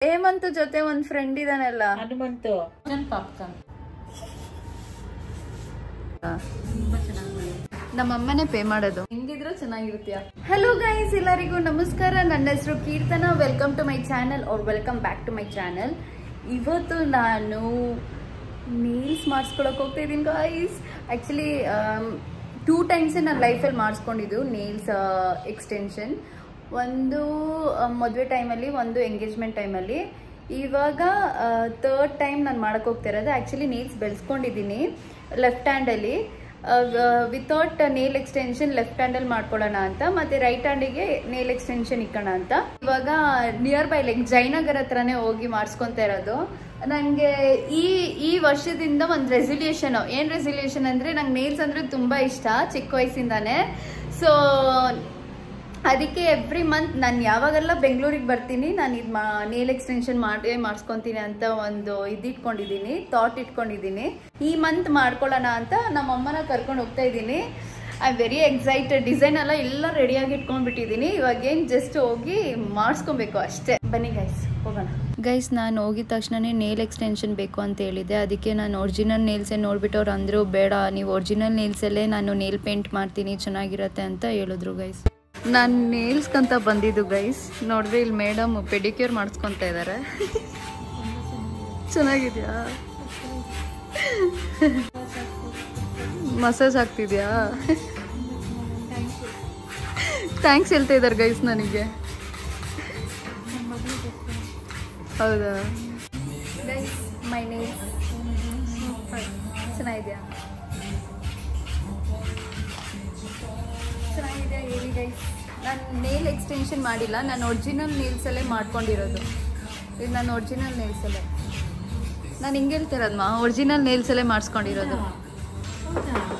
ಹೇಮಂತ್ ಜೊತೆ ಒಂದ್ ಫ್ರೆಂಡ್ ಇದಾನಲ್ಲ ಹನುಮಂತು ಪಾಪ್ಕಾರ್ನ್ ನಮ್ಮಮ್ಮನೇ ಪೇ ಮಾಡೋದು. ಹೆಂಗಿದ್ರು ಚೆನ್ನಾಗಿರುತ್ತೀಯ. ಹಲೋ ಗೈಸ್, ಎಲ್ಲರಿಗೂ ನಮಸ್ಕಾರ. ನನ್ನ ಹೆಸರು Keerthana. Welcome to my channel or welcome back to my channel. ಇವತ್ತು ನಾನು ನೇಲ್ಸ್ ಮಾಡಿಸ್ಕೊಳಕ್ ಹೋಗ್ತಾ ಇದ್ದೀನಿ ಗೈಸ್. ಆ್ಯಕ್ಚುಲಿ 2 times ನನ್ನ ಲೈಫಲ್ಲಿ ಮಾಡಿಸ್ಕೊಂಡಿದ್ದು ನೇಲ್ಸ್ ಎಕ್ಸ್ಟೆನ್ಷನ್. ಒಂದು ಮದುವೆ ಟೈಮಲ್ಲಿ, ಒಂದು ಎಂಗೇಜ್ಮೆಂಟ್ ಟೈಮಲ್ಲಿ. ಇವಾಗ 3rd time ನಾನು ಮಾಡಕ್ಕೆ ಹೋಗ್ತಾ ಇರೋದು. ಆ್ಯಕ್ಚುಲಿ ನೇಲ್ಸ್ ಬೆಳೆಸ್ಕೊಂಡಿದ್ದೀನಿ ಲೆಫ್ಟ್ ಹ್ಯಾಂಡಲ್ಲಿ. ವಿತೌಟ್ ನೇಲ್ ಎಕ್ಸ್ಟೆನ್ಷನ್ ಲೆಫ್ಟ್ ಹ್ಯಾಂಡಲ್ಲಿ ಮಾಡ್ಕೊಳ್ಳೋಣ ಅಂತ, ಮತ್ತು ರೈಟ್ ಹ್ಯಾಂಡಿಗೆ ನೇಲ್ ಎಕ್ಸ್ಟೆನ್ಷನ್ ಇಕ್ಕೋಣ ಅಂತ. ಇವಾಗ ನಿಯರ್ ಬೈ ಲೈಕ್ ಜಯನಗರ್ ಹತ್ರನೇ ಹೋಗಿ ಮಾಡಿಸ್ಕೊತಾ ಇರೋದು. ನನಗೆ ಈ ವರ್ಷದಿಂದ ಒಂದು ರೆಸಲ್ಯೂಷನ್. ಏನು ರೆಸಲ್ಯೂಷನ್ ಅಂದರೆ, ನಂಗೆ ನೇಲ್ಸ್ ಅಂದರೆ ತುಂಬ ಇಷ್ಟ ಚಿಕ್ಕ ವಯಸ್ಸಿಂದಾನೇ. ಸೊ ಅದಕ್ಕೆ ಎವ್ರಿ ಮಂತ್ ನಾನು ಯಾವಾಗೆಲ್ಲ ಬೆಂಗಳೂರಿಗೆ ಬರ್ತೀನಿ, ನಾನು ಇದು ನೇಲ್ ಎಕ್ಸ್ಟೆನ್ಷನ್ ಮಾಡಿಸ್ಕೊತೀನಿ ಅಂತ ಒಂದು ಇಟ್ಕೊಂಡಿದ್ದೀನಿ, ಥಾಟ್ ಇಟ್ಕೊಂಡಿದ್ದೀನಿ. ಈ ಮಂತ್ ಮಾಡ್ಕೊಳ್ಳೋಣ ಅಂತ ನಮ್ಮಮ್ಮನ ಕರ್ಕೊಂಡು ಹೋಗ್ತಾ ಇದ್ದೀನಿ. I am very excited. Design ಎಲ್ಲ ರೆಡಿಯಾಗಿ ಇಟ್ಕೊಂಡ್ಬಿಟ್ಟಿದ್ದೀನಿ. ಇವಾಗೇನು ಜಸ್ಟ್ ಹೋಗಿ ಮಾಡಿಸ್ಕೊಬೇಕು ಅಷ್ಟೇ. ಬನ್ನಿ ಗೈಸ್, ಹೋಗೋಣ. ಗೈಸ್, ನಾನು ಹೋಗಿದ ತಕ್ಷಣನೇ ನೇಲ್ ಎಕ್ಸ್ಟೆನ್ಷನ್ ಬೇಕು ಅಂತ ಹೇಳಿದೆ. ಅದಕ್ಕೆ ನಾನು ಒರಿಜಿನಲ್ ನೇಲ್ಸೇ ನೋಡ್ಬಿಟ್ಟು ಅವ್ರು ಅಂದರು, ಬೇಡ ನೀವು ಒರಿಜಿನಲ್ ನೇಲ್ಸಲ್ಲೇ ನಾನು ನೇಲ್ ಪೇಂಟ್ ಮಾಡ್ತೀನಿ, ಚೆನ್ನಾಗಿರತ್ತೆ ಅಂತ ಹೇಳಿದ್ರು ಗೈಸ್. ನಾನು ನೇಲ್ಸ್ಕಂತ ಬಂದಿದ್ದು ಗೈಸ್. ನೋಡಿದ್ರೆ ಇಲ್ಲಿ ಮೇಡಮ್ ಪೆಡಿಕ್ಯೂರ್ ಮಾಡಿಸ್ಕೊತಾ ಇದ್ದಾರೆ. ಚೆನ್ನಾಗಿದೆಯಾ? ಮಸಾಜ್ ಆಗ್ತಿದ್ಯಾ? ಥ್ಯಾಂಕ್ಸ್ ಹೇಳ್ತಾ ಇದ್ದಾರೆ ಗೈಸ್ ನನಗೆ. ಹೌದಾ ಗೈಸ್, ಮೈ ನೇಲ್ಸ್ ಚೆನ್ನಾಗಿದೆಯಾ? ಚೆನ್ನಾಗಿದೆಯಾ ಹೇಳಿ ಗೈಸ್. ನಾನು ನೇಲ್ ಎಕ್ಸ್ಟೆನ್ಷನ್ ಮಾಡಿಲ್ಲ, ನಾನು ಒರಿಜಿನಲ್ ನೇಲ್ಸಲ್ಲೇ ಮಾಡ್ಕೊಂಡಿರೋದು. ಇದು ನಾನು ಒರಿಜಿನಲ್ ನೇಲ್ಸಲ್ಲೇ, ನಾನು ಹಿಂಗೆ ಹೇಳ್ತಿರೋದಮ್ಮ, ಒರಿಜಿನಲ್ ನೇಲ್ಸಲ್ಲೇ ಮಾಡಿಸ್ಕೊಂಡಿರೋದು.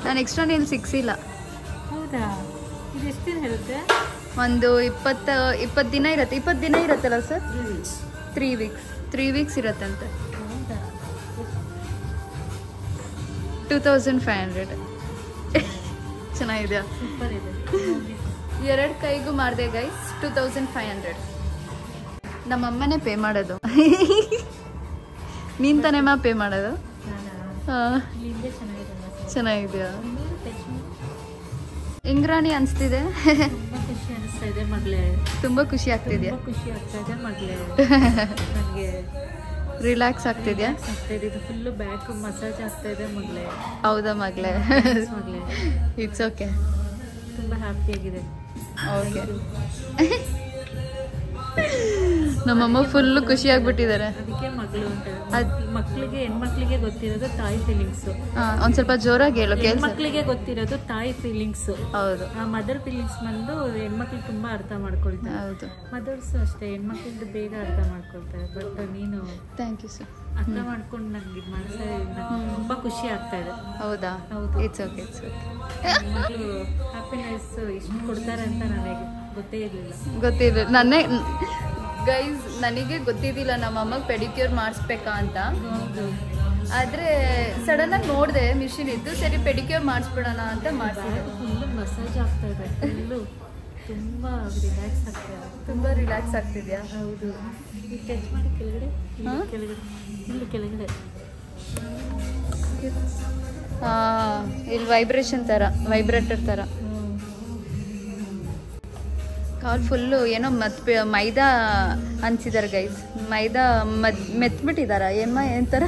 ನಾನು ಎಕ್ಸ್ಟ್ರಾ ನೇಲ್ ಸಿಕ್ಸಿಲ್ಲ. ಹೌದಾ? ಇದು ಎಷ್ಟು ದಿನ ಇರುತ್ತೆ? ಒಂದು 20 ದಿನ ಇರುತ್ತೆ. 20 ದಿನ ಇರುತ್ತಲ್ಲ ಸರ್? 3 weeks ಇರತ್ತಂತೆ. 2500. ಚೆನ್ನಾಗಿದೆಯಾ? 2 ಕೈಗೂ ಮಾಡಿದೆ ಗೈಸ್. 2500. ನಮ್ಮಮ್ಮನೇ ಪೇ ಮಾಡೋದು. ನೀನ್ ತಾನೇಮ್ಮ ಪೇ ಮಾಡೋದು? ಚೆನ್ನಾಗಿದೆಯಾ? ಇಂಗ್ರಾಣಿ ಅನಿಸ್ತಿದೆ. ತುಂಬ ಖುಷಿ ಆಗ್ತಿದ್ಯಾ? ರಿಲ್ಯಾಕ್ಸ್ ಆಗ್ತಿದ್ಯಾ? ಫುಲ್ಲು ಬ್ಯಾಕ್ ಮಸಾಜ್ ಆಗ್ತಾ ಇದೆ ಮಗಳೇ. ಹೌದಾ ಮಗಳೇ? It's okay. ತುಂಬ ಹ್ಯಾಪಿ ಆಗಿದೆ. ಓಕೆ. ನಮ್ಮಮ್ಮ ಫುಲ್ಲು ಖುಷಿ ಆಗ್ಬಿಟ್ಟಿದ್ದಾರೆ. ಅದಕ್ಕೆ ಮಗಳು ಅಂತ. ಮಕ್ಕಳಿಗೆ, ಹೆಣ್ಮಕ್ಳಿಗೆ ಗೊತ್ತಿರೋದು ತಾಯಿ ಫೀಲಿಂಗ್ಸ್. ಒಂದ್ ಸ್ವಲ್ಪ ಜೋರಾಗಿ ಹೇಳು. ಹೆಣ್ಮಕ್ಳಿಗೆ ಗೊತ್ತಿರೋದು ತಾಯಿ ಫೀಲಿಂಗ್ಸ್. ಹೌದು. ಆ ಮದರ್ ಫೀಲಿಂಗ್ಸ್ ಬಂದು ಹೆಣ್ಮಕ್ಳು ತುಂಬಾ ಅರ್ಥ ಮಾಡ್ಕೊಳ್ತಾರೆ. ಹೌದು. ಮದರ್ಸ್ ಅಷ್ಟೇ, ಹೆಣ್ಮಕ್ಳಿಂದ ಬೇಗ ಅರ್ಥ ಮಾಡ್ಕೊಳ್ತಾರೆ. ಬಟ್ ನೀನು ಥ್ಯಾಂಕ್ ಯು ಸರ್. ಅರ್ಥ ಮಾಡ್ಕೊಂಡು ನಂಗೆ ಇದು ಮಾಡಿದ್ರೆ ತುಂಬಾ ಖುಷಿ ಆಗ್ತಾ ಇದೆ. ಹೌದಾ? ಹೌದು. It's okay, it's okay. ಮಕ್ಕಳು ಹ್ಯಾಪಿನೆಸ್ ಇಷ್ಟು ಕೊಡ್ತಾರೆ ಅಂತ ನನಗೆ ಗೊತ್ತೇ ಇರಲಿಲ್ಲ. ನನ್ನೇ ಗೈಸ್, ನನಗೆ ಗೊತ್ತಿದ್ದಿಲ್ಲ ನಮ್ಮಮ್ಮಗೆ ಪೆಡಿಕ್ಯೂರ್ ಮಾಡಿಸ್ಬೇಕಾ ಅಂತ. ಆದರೆ ಸಡನ್ನಾಗಿ ನೋಡಿದೆ ಮಿಷಿನ್ ಇದ್ದು, ಸರಿ ಪೆಡಿಕ್ಯೂರ್ ಮಾಡಿಸ್ಬಿಡೋಣ ಅಂತ ಮಾಡಿಸಿದೆ. ಫುಲ್ಲು ಮಸಾಜ್ ಆಗ್ತಾ ಇದೆ. ಫುಲ್ಲು ತುಂಬ ರಿಲ್ಯಾಕ್ಸ್ ಆಗ್ತಾ ಇದೆ. ತುಂಬ ರಿಲ್ಯಾಕ್ಸ್ ಆಗ್ತಿದೆಯಾ? ಹೌದು. ಈಗ ಟಚ್ ಮಾಡಿ ಕೆಳಗಡೆ, ಕೆಳಗಡೆ, ಇಲ್ಲಿ ಕೆಳಗಡೆ. ಇಲ್ಲಿ ವೈಬ್ರೇಷನ್ ಥರ, ವೈಬ್ರೇಟರ್ ಥರ. ಕಾಲು ಫುಲ್ಲು ಏನೋ ಮೈದಾ ಅನ್ಸಿದ್ದಾರೆ ಗೈಸ್. ಮೈದಾ ಮೆತ್ಬಿಟ್ಟಿದಾರ ಏನಂತಾರ,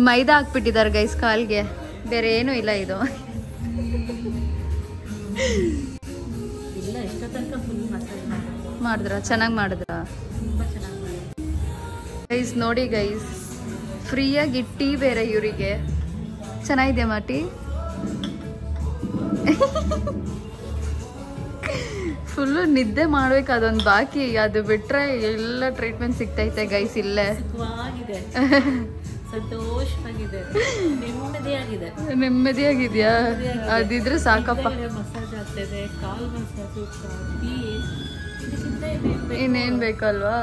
ಮೈದಾ ಹಾಕ್ಬಿಟ್ಟಿದ್ದಾರೆ ಗೈಸ್ ಕಾಲ್ಗೆ. ಬೇರೆ ಏನೂ ಇಲ್ಲ ಇದು. ಇಲ್ಲ, ಎಷ್ಟೋ ತನಕ ಫುಲ್ ಮಸಾಜ್ ಮಾಡಿದ್ರ? ಚೆನ್ನಾಗಿ ಮಾಡಿದ್ರ? ತುಂಬ ಚೆನ್ನಾಗಿ ಗೈಸ್ ನೋಡಿ ಗೈಸ್, ಫ್ರೀಯಾಗಿ ಟೀ ಬೇರೆ ಇವರಿಗೆ. ಚೆನ್ನಾಗಿದೆಯಮ್ಮ ಟೀ? ಫುಲ್ಲು ನಿದ್ದೆ ಮಾಡ್ಬೇಕು, ಅದೊಂದು ಬಾಕಿ. ಅದು ಬಿಟ್ರೆ ಎಲ್ಲ ಟ್ರೀಟ್ಮೆಂಟ್ ಸಿಗ್ತೈತೆ ಗೈಸ್ ಇಲ್ಲೇ. ಸುಖವಾಗಿದೆ, ಸಂತೋಷವಾಗಿದೆ, ನೆಮ್ಮದಿಯಾಗಿದೆ. ನೆಮ್ಮದಿಯಾಗಿದ್ಯಾ? ಅದಿದ್ರೆ ಸಾಕಪ್ಪ. ಮಸಾಜ್ ಆಗ್ತಿದೆ, ಕಾಲ್ ಮಸಾಜು, ಟೀ, ಇನ್ನೇನು ಬೇಕಲ್ವಾ?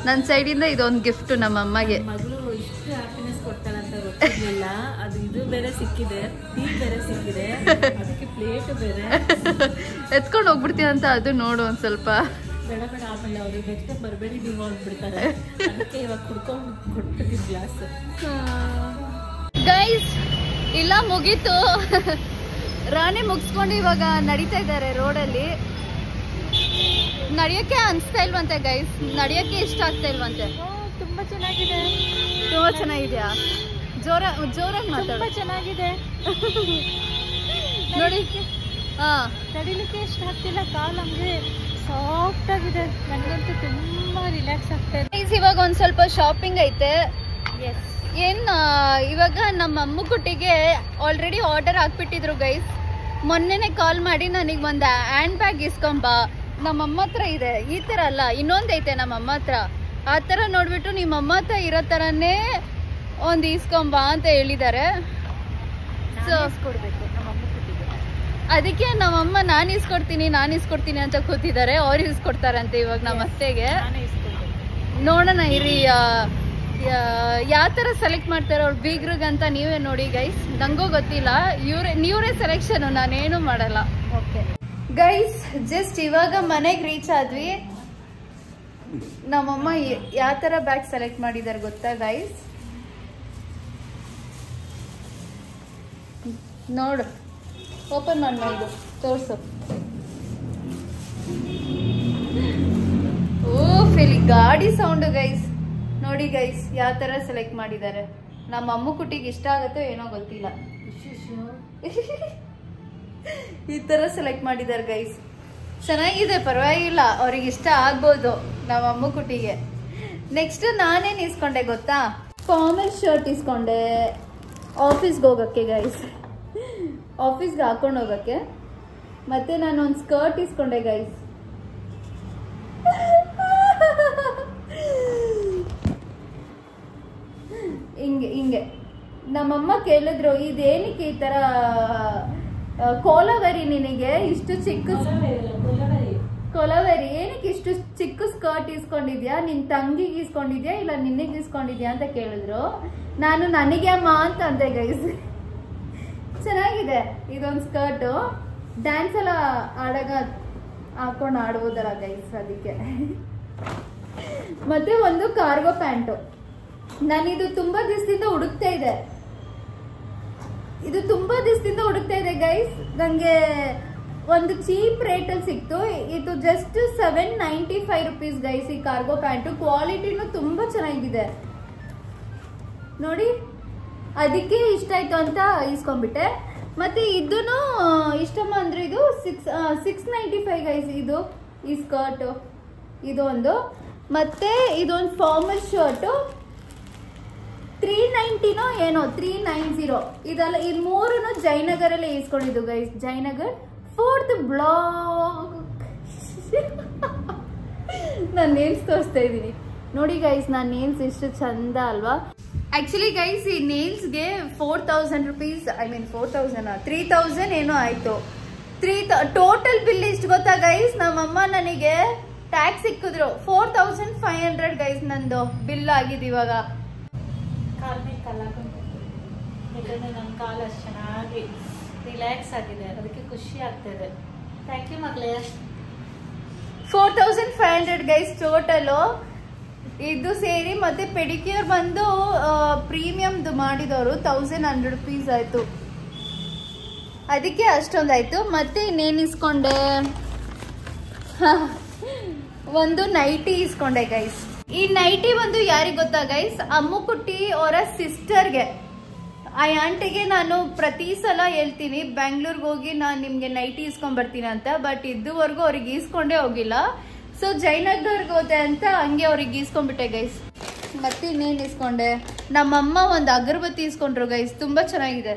ನನ್ನ ಸೈಡಿಂದ ಇದೊಂದು ಗಿಫ್ಟ್ ನಮ್ಮಮ್ಮಗೆ. ಮಗಳು ಇಷ್ಟು ಹ್ಯಾಪಿನೆಸ್ ಕೊಡ್ತಾಳೆ ಅಂತ ಗೊತ್ತಿರಲಿಲ್ಲ. ಅದು ಇದು ಬೇರೆ ಸಿಕ್ಕಿದೆ, ಟೀ ಬೇರೆ ಸಿಕ್ಕಿದೆ, ಅದಕ್ಕೆ ಪ್ಲೇಟ್ ಬೇರೆ. ಎತ್ಕೊಂಡು ಹೋಗ್ಬಿಡ್ತೀಯ ಅಂತ ಅದು ನೋಡು ಒಂದು ಸ್ವಲ್ಪ. ಬೇಡ ಬೇಡ ಆಮೇಲೆ ಅವ್ರಿಗೆ ನೆಕ್ಸ್ಟ್ ಟೈಮ್ ಬರಬೇಡಿ ನೀವು ಅಂದ್ಬಿಡ್ತಾರೆ. ಅದಕ್ಕೆ ಇವಾಗ ಕುಡ್ಕೊಂಡು ಕೊಟ್ಬಿಟ್ಟಿದ್ದು ಗ್ಲಾಸ್. ಗೈಸ್ ಇಲ್ಲ ಮುಗೀತು. ರಾಣಿ ಮುಗಿಸ್ಕೊಂಡು ಇವಾಗ ನಡೀತಾ ಇದ್ದಾರೆ ರೋಡಲ್ಲಿ. ನಡೆಯೋಕ್ಕೆ ಅನಿಸ್ತಾ ಇಲ್ವಂತೆ ಗೈಸ್, ನಡೆಯೋಕ್ಕೆ ಇಷ್ಟ ಆಗ್ತಾ ಇಲ್ವಂತೆ. ತುಂಬಾ ಚೆನ್ನಾಗಿದೆ. ತುಂಬಾ ಚೆನ್ನಾಗಿದೆಯಾ? ಜೋರಾಗಿ ಮಾತಾಡ. ಚೆನ್ನಾಗಿದೆ ನೋಡಿ. ಹಾ, ನಡಿಲಿಕ್ಕೆ ಇಷ್ಟ ಆಗ್ತಿಲ್ಲ, ಕಾಲು ಹಂಗೆ ಸಾಫ್ಟ್ ಆಗಿದೆ. ನನಗಂತೂ ತುಂಬಾ ರಿಲ್ಯಾಕ್ಸ್ ಆಗ್ತಾ ಇದೆ. ಇವಾಗ ಒಂದ್ ಸ್ವಲ್ಪ ಶಾಪಿಂಗ್ ಐತೆ. ಎಸ್, ಏನ್ ಇವಾಗ ನಮ್ಮ ಅಮ್ಮ ಕುಟ್ಟಿಗೆ ಆಲ್ರೆಡಿ ಆರ್ಡರ್ ಹಾಕ್ಬಿಟ್ಟಿದ್ರು ಗೈಸ್. ಮೊನ್ನೆನೆ ಕಾಲ್ ಮಾಡಿ ನನಗೆ ಒಂದು ಹ್ಯಾಂಡ್ ಬ್ಯಾಗ್ ಇಸ್ಕೊಂಬ, ನಮ್ಮಮ್ಮ ಹತ್ರ ಇದೆ. ಈ ತರ ಅಲ್ಲ, ಇನ್ನೊಂದೈತೆ ನಮ್ಮಮ್ಮ ಹತ್ರ. ಆ ತರ ನೋಡ್ಬಿಟ್ಟು ನಿಮ್ಮಮ್ಮ ಹತ್ರ ಇರೋ ತರನೇ ಒಂದು ಇಸ್ಕೊಂಬ ಅಂತ ಹೇಳಿದ್ದಾರೆ. ಸೊ ಕೊಡ್ಬೇಕು ನಮ್ಮಮ್ಮ ಕುಟ್ಟಿಗೆ. ಅದಕ್ಕೆ ನಮ್ಮಮ್ಮ ನಾನು ಇಸ್ಕೊಡ್ತೀನಿ ಅಂತ ಕೂತಿದ್ದಾರೆ. ಅವ್ರು ಇಸ್ಕೊಡ್ತಾರಂತೆ ಇವಾಗ ನಮ್ಮ ಅತ್ತೆಗೆ. ನೋಡೋಣ ಇರಿ ಯಾವ ತರ ಸೆಲೆಕ್ಟ್ ಮಾಡ್ತಾರೆ ಅವ್ರು ಬೀಗ್ರಿಗಂತ. ನೀವೇ ನೋಡಿ ಗೈಸ್, ನಂಗೂ ಗೊತ್ತಿಲ್ಲ. ಇವ್ರೇ ಸೆಲೆಕ್ಷನ್, ನಾನೇನು ಮಾಡಲ್ಲ. ಓಕೆ ಗೈಸ್, ಜಸ್ಟ್ ಇವಾಗ ಮನೆಗೆ ರೀಚ್ ಆದ್ವಿ. ನಮ್ಮಮ್ಮ ಯಾವ ತರ ಬ್ಯಾಗ್ ಸೆಲೆಕ್ಟ್ ಮಾಡಿದಾರೆ ಗೊತ್ತಾ ಗೈಸ್? ನೋಡು, ಓಪನ್ ಮಾಡ, ಇದು ತೋರ್ಸು. ಓ ಫಿಲಿ ಗಾಡಿ ಸೌಂಡ್ ಗೈಸ್. ನೋಡಿ ಗೈಸ್ ಯಾವ ತರ ಸೆಲೆಕ್ಟ್ ಮಾಡಿದ್ದಾರೆ. ನಮ್ಮ ಅಮ್ಮ ಕುಟ್ಟಿಗೆ ಇಷ್ಟ ಆಗತ್ತೋ ಏನೋ ಗೊತ್ತಿಲ್ಲ. ಈ ತರ ಸೆಲೆಕ್ಟ್ ಮಾಡಿದ್ದಾರೆ ಗೈಸ್. ಚೆನ್ನಾಗಿದೆ, ಪರವಾಗಿಲ್ಲ, ಅವ್ರಿಗೆ ಇಷ್ಟ ಆಗ್ಬೋದು ನಮ್ಮ ಅಮ್ಮ ಕುಟ್ಟಿಗೆ. ನೆಕ್ಸ್ಟ್ ನಾನೇನ್ ಇಸ್ಕೊಂಡೆ ಗೊತ್ತಾ? ಫಾರ್ಮಲ್ ಶರ್ಟ್ ಇಸ್ಕೊಂಡೆ ಆಫೀಸ್ಗೆ ಹೋಗಕ್ಕೆ ಗೈಸ್, ಆಫೀಸ್ಗೆ ಹಾಕೊಂಡು ಹೋಗಕ್ಕೆ. ಮತ್ತೆ ನಾನು ಒಂದು ಸ್ಕರ್ಟ್ ಇಸ್ಕೊಂಡೆ ಗೈಸ್. ಹಿಂಗೆ ನಮ್ಮಮ್ಮ ಕೇಳಿದ್ರು, ಇದೇನಕ್ಕೆ ಈ ತರ ಕೋಲವೆರಿ ನಿನಗೆ ಇಷ್ಟು ಚಿಕ್ಕ ಕೊಲವೆರಿ, ಏನಕ್ಕೆ ಇಷ್ಟು ಚಿಕ್ಕ ಸ್ಕರ್ಟ್ ಇಸ್ಕೊಂಡಿದ್ಯಾ? ನಿನ್ ತಂಗಿಗೆ ಇಸ್ಕೊಂಡಿದ್ಯಾ ಇಲ್ಲ ನಿನಗೆ ಇಸ್ಕೊಂಡಿದ್ಯಾ ಅಂತ ಕೇಳಿದ್ರು. ನಾನು ನನಗೆ ಅಮ್ಮ ಅಂತ ಅಂದೆ ಗೈಸ್. ಚೆನ್ನಾಗಿದೆ ಇದೊಂದು ಸ್ಕರ್ಟು, ಡ್ಯಾನ್ಸ್ ಎಲ್ಲ ಆಡಾಗ ಹಾಕೊಂಡು ಆಡ್ಬೋದಲ್ಲ ಗೈಸ್, ಅದಕ್ಕೆ. ಮತ್ತೆ ಒಂದು ಕಾರ್ಗೋ ಪ್ಯಾಂಟು. ನಾನಿದು ತುಂಬಾ ದಿವಸದಿಂದ ಹುಡುಕ್ತಾ ಇದೆ. ಗೈಸ್. ನನಗೆ ಒಂದು ಚೀಪ್ ರೇಟಲ್ಲಿ ಸಿಕ್ತು. ಇದು ಜಸ್ಟ್ 795 ರುಪೀಸ್ ಗೈಸ್. ಈ ಕಾರ್ಗೋ ಪ್ಯಾಂಟು ಕ್ವಾಲಿಟಿನೂ ತುಂಬಾ ಚೆನ್ನಾಗಿದೆ ನೋಡಿ. ಅದಕ್ಕೆ ಇಷ್ಟ ಆಯ್ತು ಅಂತ ಇಸ್ಕೊಂಡ್ಬಿಟ್ಟೆ. ಮತ್ತೆ ಇದನ್ನು ಇಷ್ಟಮ್ಮ ಅಂದ್ರೆ ಇದು 695 ಗೈಸ್. ಇದು ಈ ಸ್ಕರ್ಟ್, ಇದು ಒಂದು. ಮತ್ತೆ ಇದೊಂದು ಫಾರ್ಮಲ್ ಶರ್ಟು 390 ಏನೋ 390 ಇದೆಲ್ಲ. ಈ ಮೂರನ್ನು ಜಯನಗರಲ್ಲೇ ಇಸ್ಕೊಂಡಿದ್ದು ಗೈಸ್. Jayanagar 4th block. ನಾನು ನೇಲ್ಸ್ ತೋರಿಸ್ತಾ ಇದ್ದೀನಿ ನೋಡಿ ಗೈಸ್. ನಾನು ನೇಲ್ಸ್ ಎಷ್ಟು ಚಂದ ಅಲ್ವಾ? ಆಕ್ಚುಲಿ ಗೈಸ್ ಈ ನೇಲ್ಸ್ಗೆ 4000 ರುಪೀಸ್, 3000 ಏನೋ ಆಯ್ತು. ಟೋಟಲ್ ಬಿಲ್ ಎಷ್ಟು ಗೊತ್ತಾ ಗೈಸ್? ನಮ್ಮಮ್ಮ ನನಗೆ ಟ್ಯಾಕ್ಸ್ ಸಿಕ್ಕಿದ್ರು 4500 ಗೈಸ್. ನಂದು ಬಿಲ್ ಆಗಿದೆ ಇವಾಗ. ಕಾಲ್ ಮೇಲೆ ಕಾಲು ಯಾಕಂದ್ರೆ ನನ್ನ ಕಾಲು ಅಷ್ಟು ಚೆನ್ನಾಗಿ ರಿಲ್ಯಾಕ್ಸ್ ಆಗಿದೆ, ಅದಕ್ಕೆ ಖುಷಿ ಆಗ್ತಿದೆ. ಥ್ಯಾಂಕ್ ಯು ಮಗಳೇ. 4500 ಗೈಸ್ ಟೋಟಲು. ಇದು ಸೇರಿ ಮತ್ತೆ ಪೆಡಿಕ್ಯೂರ್ ಬಂದು ಪ್ರೀಮಿಯಮ್ದು ಮಾಡಿದವರು 1100 ರುಪೀಸ್ ಆಯ್ತು. ಅದಕ್ಕೆ ಅಷ್ಟೊಂದಾಯ್ತು. ಮತ್ತೆ ಇನ್ನೇನು ಇಸ್ಕೊಂಡೆ? ಒಂದು ನೈಟಿ ಇಸ್ಕೊಂಡೆ ಗೈಸ್. ಈ ನೈಟಿ ಒಂದು ಯಾರಿಗೆ ಗೊತ್ತಾ ಗೈಸ್? ಅಮ್ಮುಕುಟ್ಟಿ ಅವರ ಸಿಸ್ಟರ್ಗೆ. ಆ ಆಂಟಿಗೆ ನಾನು ಪ್ರತಿ ಸಲ ಹೇಳ್ತೀನಿ ಬ್ಯಾಂಗ್ಳೂರ್ಗೆ ಹೋಗಿ ನಾನು ನಿಮ್ಗೆ ನೈಟಿ ಇಸ್ಕೊಂಡ್ ಬರ್ತೀನಿ ಅಂತ. ಬಟ್ ಇದುವರೆಗೂ ಅವ್ರಿಗೆ ಈಸ್ಕೊಂಡೇ ಹೋಗಿಲ್ಲ. ಸೊ ಜಯನಗರ್ಗೆ ಹೋದೆ ಅಂತ ಹಂಗೆ ಅವ್ರಿಗೆ ಈಸ್ಕೊಂಡ್ಬಿಟ್ಟೆ ಗೈಸ್. ಮತ್ತೆ ಇನ್ನೇನು ಇಸ್ಕೊಂಡೆ? ನಮ್ಮಮ್ಮ ಒಂದು ಅಗರಬತ್ತಿ ಇಸ್ಕೊಂಡ್ರು ಗೈಸ್. ತುಂಬಾ ಚೆನ್ನಾಗಿದೆ,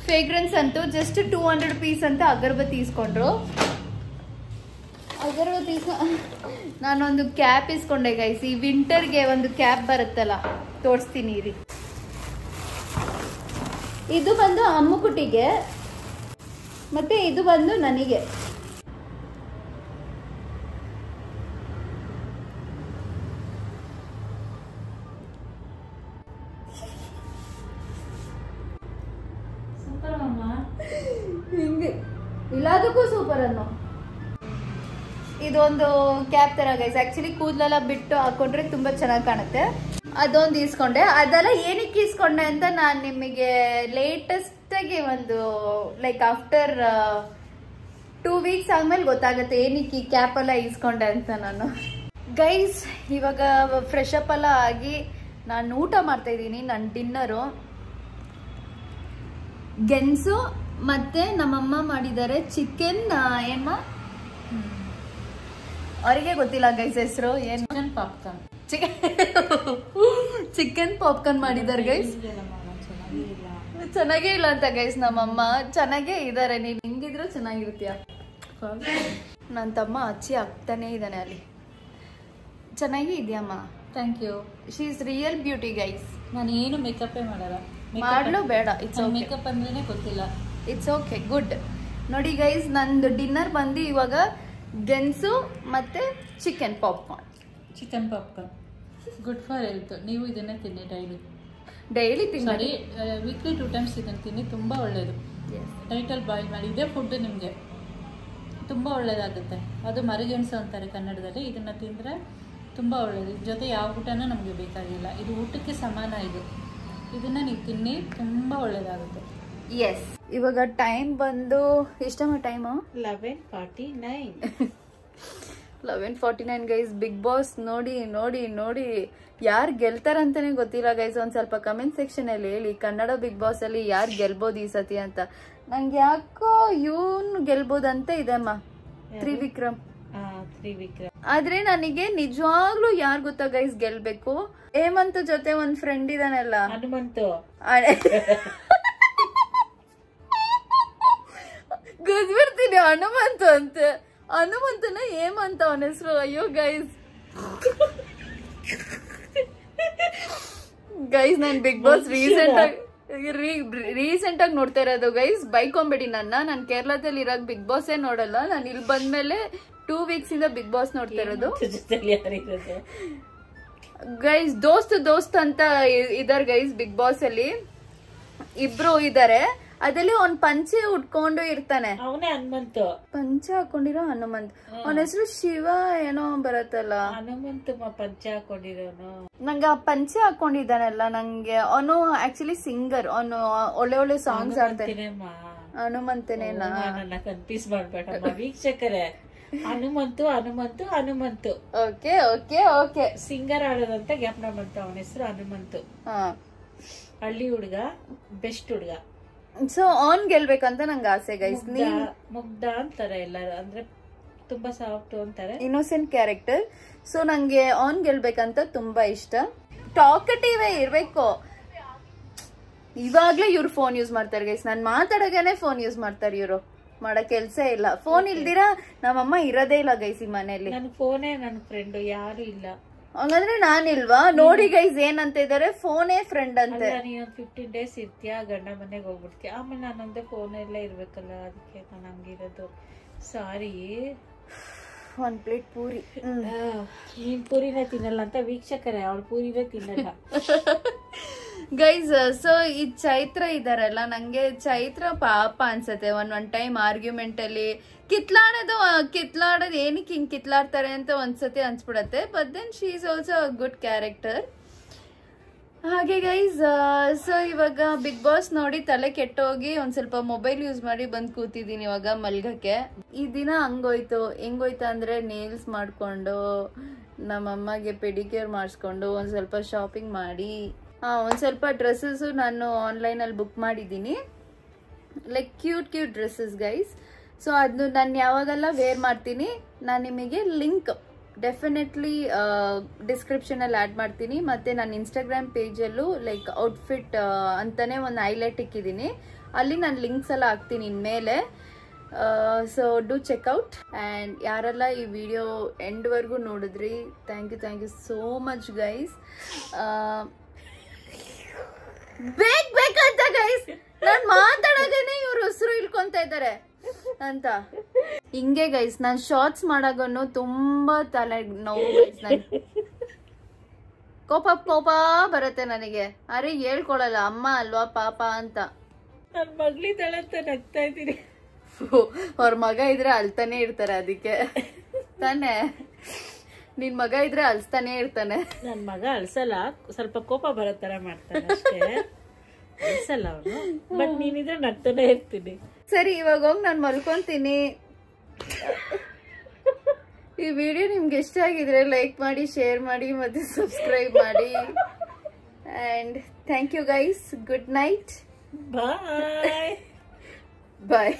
ಫ್ರೇಗ್ರೆನ್ಸ್ ಅಂತೂ. ಜಸ್ಟ್ 200 ರುಪೀಸ್ ಅಂತ ಅಗರಬತ್ತಿ ಇಸ್ಕೊಂಡ್ರು. ಅಗರಬತ್ತಿ ನಾನೊಂದು ಕ್ಯಾಪ್ ಇಸ್ಕೊಂಡೆ ಗೈಸ್. ಈ ವಿಂಟರ್ಗೆ ಒಂದು ಕ್ಯಾಪ್ ಬರುತ್ತಲ್ಲ, ತೋರಿಸ್ತೀನಿ ರೀ. ಇದು ಬಂದು ಅಮ್ಮುಕುಟ್ಟಿಗೆ, ಮತ್ತೆ ಇದು ಬಂದು ನನಗೆ. ಸೂಪರ್ ಅಮ್ಮ. ಹಿಂಗೆ ಎಲ್ಲದಕ್ಕೂ ಸೂಪರ್ ಅನ್ನೋ. ಇದೊಂದು ಕ್ಯಾಪ್ ತರ ಗೈಸ್. ಆಕ್ಚುಲಿ ಕೂದಲೆಲ್ಲ ಬಿಟ್ಟು ಹಾಕೊಂಡ್ರೆ ತುಂಬಾ ಚೆನ್ನಾಗಿ ಕಾಣುತ್ತೆ. ಅದೊಂದು ಇಸ್ಕೊಂಡೆ. ಅದೆಲ್ಲ ಏನಕ್ಕೆ ಇಸ್ಕೊಂಡೆ ಅಂತ ನಾನು ನಿಮಗೆ ಲೇಟೆಸ್ಟ್ ಆಗಿ ಒಂದು ಲೈಕ್ ಆಫ್ಟರ್ 2 weeks ಆದ್ಮೇಲೆ ಗೊತ್ತಾಗುತ್ತೆ ಏನಕ್ಕೆ ಈ ಕ್ಯಾಪ್ ಎಲ್ಲ ಇಸ್ಕೊಂಡೆ ಅಂತ ನಾನು. ಗೈಸ್ ಇವಾಗ ಫ್ರೆಶ್ ಅಪ್ ಎಲ್ಲ ಆಗಿ ನಾನು ಊಟ ಮಾಡ್ತಾ ಇದ್ದೀನಿ. ನನ್ನ ಡಿನ್ನರು ಗೆಣಸು ಮತ್ತೆ ನಮ್ಮಮ್ಮ ಮಾಡಿದ್ದಾರೆ ಚಿಕನ್. ಏನ್ಮ ಅವರಿಗೆ ಗೊತ್ತಿಲ್ಲ ಗೈಸ್ ಹೆಸರು ಏನು. Chicken popcorn. ಚಿಕನ್ ಪಾಪ್ಕಾರ್ನ್ ಮಾಡಿದ್ದಾರೆ ಗೈಸ್. ಚೆನ್ನಾಗೇ ಇಲ್ಲ ಅಂತ ಗೈಸ್ ನಮ್ಮಮ್ಮ. ಚೆನ್ನಾಗೇ ಇದಾರೆ. ನೀನ್ ಹೆಂಗಿದ್ರು ಚೆನ್ನಾಗಿರ್ತೀಯ. ನನ್ನ ತಮ್ಮ ಅಚ್ಚಿ ಆಗ್ತಾನೆ ಇದ್ದಾನೆ ಅಲ್ಲಿ. ಚೆನ್ನಾಗಿ ಇದೆಯಮ್ಮ. Thank you. She is real beauty guys. ನಾನು ಏನು ಮೇಕಪ್ಪೇ ಮಾಡಲ್ಲ. ಮಾಡ್ಲು ಬೇಡ. It's okay. ಮೇಕಪ್ ಅಂದ್ರೇನೆ ಗೊತ್ತಿಲ್ಲ. It's okay good. ನೋಡಿ ಗೈಸ್ ನಂದು ಡಿನ್ನರ್ ಬಂದು ಇವಾಗ ಗೆಣಸು ಮತ್ತೆ chicken popcorn. Chicken popcorn good for health. ನೀವು ಇದನ್ನೇ ತಿನ್ನಿ ಡೈಲಿ ತಿನ್ನಿ. ಸಾರಿ, ವೀಕ್ಲಿ 2 times ಇದನ್ನು ತಿನ್ನಿ. ತುಂಬ ಒಳ್ಳೆಯದು. ಟೈಟಲ್ ಬಾಯ್ಲ್ ಮಾಡಿ ಇದೇ ಫುಡ್ ನಿಮಗೆ ತುಂಬ ಒಳ್ಳೆಯದಾಗುತ್ತೆ. ಅದು ಮರಿಗೆಣಸು ಅಂತಾರೆ ಕನ್ನಡದಲ್ಲಿ. ಇದನ್ನು ತಿಂದರೆ ತುಂಬ ಒಳ್ಳೆಯದು. ಜೊತೆ ಯಾವ ಊಟನೂ ನಮಗೆ ಬೇಕಾಗಿಲ್ಲ. ಇದು ಊಟಕ್ಕೆ ಸಮಾನ. ಇದನ್ನು ನೀವು ತಿನ್ನಿ, ತುಂಬ ಒಳ್ಳೆಯದಾಗುತ್ತೆ. ಎಸ್. ಇವಾಗ ಟೈಮ್ ಬಂದು ಎಷ್ಟಮ್ಮ ಟೈಮು? 11:49. 11:49 ಗೈಸ್. ಬಿಗ್ ಬಾಸ್ ನೋಡಿ ನೋಡಿ ನೋಡಿ ಯಾರು ಗೆಲ್ತಾರಂತಾನೆ ಗೊತ್ತಿಲ್ಲ ಗೈಸ್. ಒಂದ್ ಸ್ವಲ್ಪ ಕಮೆಂಟ್ ಸೆಕ್ಷನ್ ಅಲ್ಲಿ ಹೇಳಿ ಕನ್ನಡ ಬಿಗ್ ಬಾಸ್ ಅಲ್ಲಿ ಯಾರು ಗೆಲ್ಬೋದು ಈ ಸತಿ ಅಂತ. ನಂಗೆ ಯಾಕೋ ಇವನು ಗೆಲ್ಬೋದಂತ ಇದೆಮ್ಮ. ತ್ರಿವಿಕ್ರಮ್. ಆದ್ರೆ ನನಗೆ ನಿಜವಾಗ್ಲೂ ಯಾರು ಗೊತ್ತಾ ಗೈಸ್ ಗೆಲ್ಬೇಕು? ಹೇಮಂತ್ ಜೊತೆ ಒಂದ್ ಫ್ರೆಂಡ್ ಇದಾನಲ್ಲ, ಹನುಮಂತು. ಗೊತ್ತಿರ್ತೀನಿ ಹನುಮಂತು ಅಂತ. ಹನುಮಂತನ ಹೇಮಂತ ಅವನ ಹೆಸರು. ಅಯ್ಯೋ ಗೈಸ್ ಗೈಸ್ ನಾನು ಬಿಗ್ ಬಾಸ್ ರೀಸೆಂಟ್ ಆಗಿ ನೋಡ್ತಾ ಇರೋದು ಗೈಸ್. ಬೈಕೊಂಬೇಡಿ ನಾನು ಕೇರಳದಲ್ಲಿ ಇರಾಕ್ ಬಿಗ್ ಬಾಸ್ ನೋಡಲ್ಲ. ನಾನು ಇಲ್ಲಿ ಬಂದ್ಮೇಲೆ 2 weeks ಇಂದ ಬಿಗ್ ಬಾಸ್ ನೋಡ್ತಾ ಇರೋದು ಗೈಸ್. ದೋಸ್ತ್ ಅಂತ ಇದಾರೆ ಗೈಸ್ ಬಿಗ್ ಬಾಸ್ ಅಲ್ಲಿ. ಇಬ್ರು ಇದಾರೆ. ಅದಲ್ಲಿ ಒಂದ್ ಪಂಚೆ ಉಟ್ಕೊಂಡು ಇರ್ತಾನೆ. ಅವನೇ ಹನುಮಂತು. ಪಂಚೆ ಹಾಕೊಂಡಿರೋ ಹನುಮಂತ್. ಅವನ ಹೆಸರು ಶಿವ ಏನೋ ಬರತ್ತಲ್ಲ. ಹನುಮಂತು ಪಂಚೆ ಹಾಕೊಂಡಿರೋನು. ನಂಗೆ ಆ ಪಂಚೆ ಹಾಕೊಂಡಿದ್ದಾನಲ್ಲ, ನಂಗೆ ಅವನು ಆಕ್ಚುಲಿ ಸಿಂಗರ್. ಅವನು ಒಳ್ಳೆ ಒಳ್ಳೆ ಸಾಂಗ್ಸ್ ಆಡ್ತಾನೆ. ಹನುಮಂತನೇನಾ? ಕನ್ಫ್ಯೂಸ್ ಮಾಡ್ಬೇಡ ವೀಕ್ಷಕರೇ. Hanumanthu Hanumanthu Hanumanthu. Okay okay okay. Singer ಆಡೋದಂತ ಜ್ಞಾಪನ ಬಂತು. ಅವನ ಹೆಸರು ಹನುಮಂತು. ಹಳ್ಳಿ ಹುಡ್ಗ, ಬೆಸ್ಟ್ ಹುಡ್ಗ. ಸೊ ಅವನ್ ಗೆಲ್ಬೇಕಂತ ನಂಗೆ ಆಸೆ ಗೈಸ್. ಮುಗ್ಧ ಅಂತಾರೆ ಎಲ್ಲರೂ, ಅಂದ್ರೆ ತುಂಬಾ ಸಾಫ್ಟ್ ಅಂತಾರೆ. Innocent character. ಸೊ ನಂಗೆ ಅವನ್ ಗೆಲ್ಬೇಕಂತ ತುಂಬಾ ಇಷ್ಟ. ಟಾಕಟಿವ್ ಇರ್ಬೇಕು. ಇವಾಗ್ಲೇ ಇವ್ರು ಫೋನ್ ಯೂಸ್ ಮಾಡ್ತಾರೆ ಗೈಸ್. ನಾನ್ ಮಾತಾಡೋಗೇನೆ ಫೋನ್ ಯೂಸ್ ಮಾಡ್ತಾರೆ ಇವ್ರು. ಮಾಡೋ ಕೆಲ್ಸ ಇಲ್ಲ. ಫೋನ್ ಇಲ್ದಿರಾ ನಮ್ಮಮ್ಮ ಇರೋದೇ ಇಲ್ಲ ಗೈಸ್ ಈ ಮನೆಯಲ್ಲಿ. ನನ್ ಫೋನೇ ನನ್ ಫ್ರೆಂಡ್, ಯಾರು ಇಲ್ಲ. ಹಂಗಂದ್ರೆ ನಾನಿಲ್ವಾ? ನೋಡಿ ಗೈಸ್ ಏನಂತ ಇದಾರೆ, ಫೋನೇ ಫ್ರೆಂಡ್ ಅಂತೆ. ನೀನ್ 15 days ಇರ್ತೀಯ, ಗಂಡ ಮನೆಗೆ ಹೋಗ್ಬಿಡ್ತೀಯ. ಆಮೇಲೆ ನಾನೊಂದೇ ಫೋನ್ ಎಲ್ಲ ಇರ್ಬೇಕಲ್ಲ, ಅದಕ್ಕೆ ನಾನು ಹಂಗಿರೋದು. ಸಾರಿ. 1 plate ಪೂರಿ. ನೀನ್ ಪೂರಿನೇ ತಿನ್ನಲ್ಲ ಅಂತ ವೀಕ್ಷಕರೇ, ಅವಳು ಪೂರಿನೇ ತಿನ್ನಲ್ಲ ಗೈಸ್. ಸೊ ಈ ಚೈತ್ರ ಇದಾರಲ್ಲ, ನಂಗೆ ಚೈತ್ರ ಪಾಪ ಅನ್ಸತ್ತೆ. ಒಂದ್ ಟೈಮ್ ಆರ್ಗ್ಯುಮೆಂಟ್ ಅಲ್ಲಿ ಕಿತ್ಲಾಡೋದು ಏನಕ್ಕೆ ಹಿಂಗ್ ಕಿತ್ಲಾಡ್ತಾರೆ ಅಂತ ಒಂದ್ಸತಿ ಅನ್ಸ್ಬಿಡತ್ತೆ. But then she is also a good character. ಹಾಗೆ ಗೈಸ್, ಸೊ ಇವಾಗ ಬಿಗ್ ಬಾಸ್ ನೋಡಿ ತಲೆ ಕೆಟ್ಟೋಗಿ ಒಂದ್ ಸ್ವಲ್ಪ ಮೊಬೈಲ್ ಯೂಸ್ ಮಾಡಿ ಬಂದ್ ಕೂತಿದ್ದೀನಿ ಇವಾಗ ಮಲ್ಗಕ್ಕೆ. ಈ ದಿನ ಹಂಗೋಯ್ತು. ಹೆಂಗೋಯ್ತು ಅಂದ್ರೆ ನೇಲ್ಸ್ ಮಾಡ್ಕೊಂಡು, ನಮ್ಮಮ್ಮಗೆ ಪೆಡಿಕ್ಯೂರ್ ಮಾಡಿಸ್ಕೊಂಡು, ಒಂದ್ ಸ್ವಲ್ಪ ಶಾಪಿಂಗ್ ಮಾಡಿ, ಒಂದ್ ಸ್ವಲ್ಪ ಡ್ರೆಸ್ಸಸ್ ನಾನು ಆನ್ಲೈನ್ ಅಲ್ಲಿ ಬುಕ್ ಮಾಡಿದ್ದೀನಿ. Like cute dresses guys. So ಅದನ್ನು ನಾನು ಯಾವಾಗೆಲ್ಲ ವೇರ್ ಮಾಡ್ತೀನಿ ನಾನು ನಿಮಗೆ ಲಿಂಕ್ ಡೆಫಿನೆಟ್ಲಿ ಡಿಸ್ಕ್ರಿಪ್ಷನ್ ಅಲ್ಲಿ ಆಡ್ ಮಾಡ್ತೀನಿ. ಮತ್ತೆ ನಾನು ಇನ್ಸ್ಟಾಗ್ರಾಮ್ ಪೇಜಲ್ಲೂ ಲೈಕ್ ಔಟ್ಫಿಟ್ ಅಂತಾನೆ ಒಂದು ಹೈಲೈಟ್ ಇಕ್ಕಿದ್ದೀನಿ. ಅಲ್ಲಿ ನಾನು ಲಿಂಕ್ಸ್ ಎಲ್ಲ ಹಾಕ್ತೀನಿ ಇನ್ಮೇಲೆ. So do checkout. ಆ್ಯಂಡ್ ಯಾರೆಲ್ಲ ಈ ವಿಡಿಯೋ ಎಂಡ್ವರೆಗೂ ನೋಡಿದ್ರಿ, thank you so much guys. ಬೇಕಂತ ಗೈಸ್ ನಾನು ಮಾತಾಡೋದೇನೆ ಇವ್ರು ಉಸಿರು ಇಳ್ಕೊಂತ ಇದ್ದಾರೆ ಅಂತ. ಹಿಂಗೆ ಗೈಸ್ ನಾನು ಶಾರ್ಟ್ಸ್ ಮಾಡಾಗನು ತುಂಬಾ ತಲೆ ನೋವು ಗೈಸ್. ನನ್ ಕೋಪ ಬರುತ್ತೆ ನನಗೆ. ಅರೆ ಹೇಳ್ಕೊಳಲ್ಲ, ಅಮ್ಮ ಅಲ್ವಾ ಪಾಪ ಅಂತ. ನನ್ ಮಗಳಿದ್ದಾಳೆ ಅಂತ ನಗ್ತಾ ಇದ್ದೀನಿ. ಅವ್ರ ಮಗ ಇದ್ರೆ ಅಳ್ತಾನೆ ಇರ್ತಾರೆ ಅದಕ್ಕೆ. ತಾನೆ ನಿನ್ ಮಗ ಇದ್ರೆ ಅಳ್ಸ್ತಾನೆ ಇರ್ತಾನೆ. ನನ್ ಮಗ ಅಳ್ಸಲ್ಲ, ಸ್ವಲ್ಪ ಕೋಪ ಬರೋ ತರ ಮಾಡ್ತಾನೆ ಅಷ್ಟೇ, ಅಳ್ಸಲ್ಲ ಅವನು. ಬಟ್ ನೀನಿದ್ರೆ ನಗ್ತಾನೆ ಇರ್ತೀನಿ. ಸರಿ, ಇವಾಗ ಹೋಗಿ ನಾನು ಮಲ್ಕೊಂತೀನಿ. ಈ ವಿಡಿಯೋ ನಿಮ್ಗೆ ಇಷ್ಟ ಆಗಿದ್ರೆ ಲೈಕ್ ಮಾಡಿ, ಶೇರ್ ಮಾಡಿ ಮತ್ತೆ ಸಬ್ಸ್ಕ್ರೈಬ್ ಮಾಡಿ. And thank you guys. Good night. Bye. Bye.